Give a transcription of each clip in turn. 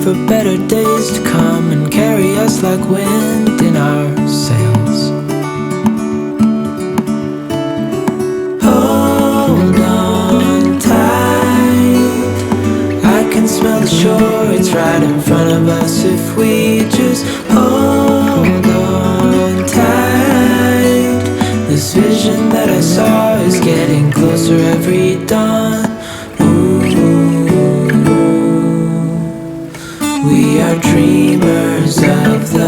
for better days to come and carry us like wind in our sails. Hold on tight, I can smell the shore, it's right in front of us. If we just hold on tight, this vision that I saw is getting closer every dawn. We are dreamers of the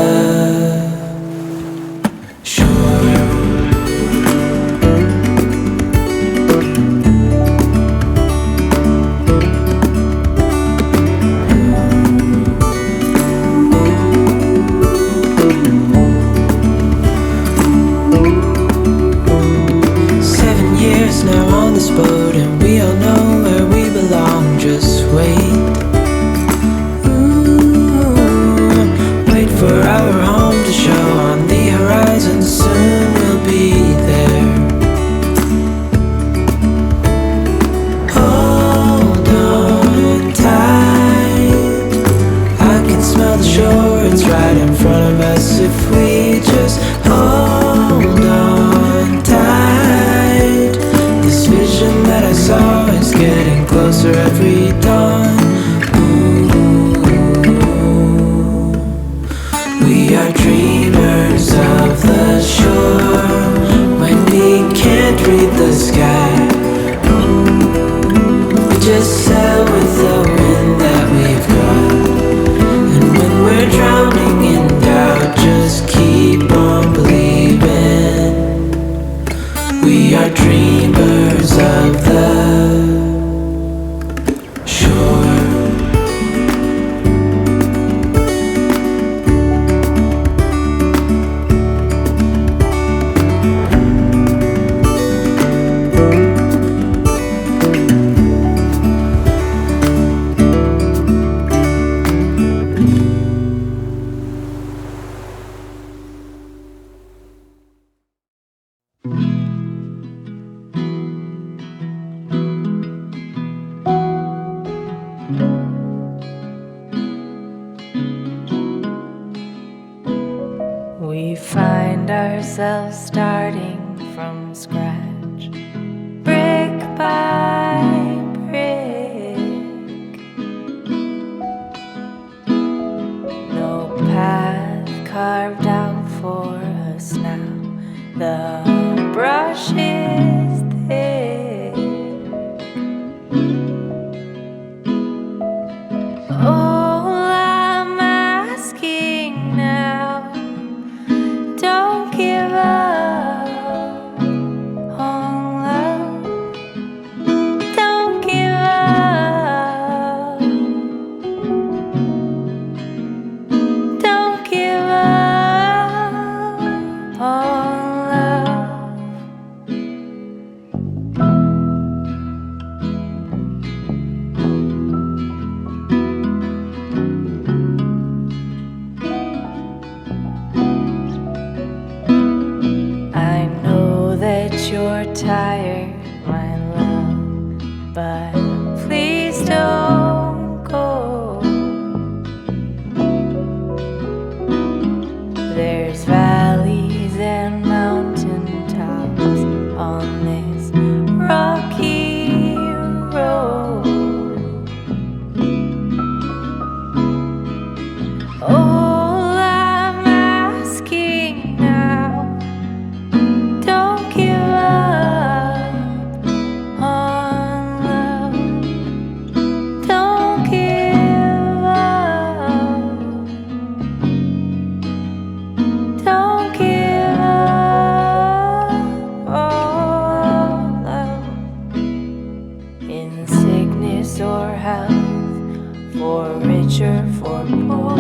shore. 7 years now on this boat, and we all know where we belong. Just wait. For our home to show on the horizon, soon we'll be there. Hold on tight, I can smell the shore, it's right in front of us. If we just hold on tight, this vision that I saw is getting closer every dawn. We are dreamers of the shore. When we can't read the sky, we just sail with the wind that we've got. And when we're drowning in doubt, just keep on believing. We are dreamers of the shore. We find ourselves starting from scratch, brick by brick. No path carved out for us now. The brush is thick. All I'm asking now, don't give up on love. Don't give up. Don't give up on love. I know that you're tired, my love, but please don't go. There's valleys and mountain tops on this rocky road. All I'm asking now, don't give up on love. Don't give up. Don't give up on love. In sickness or health, for rich or for poor,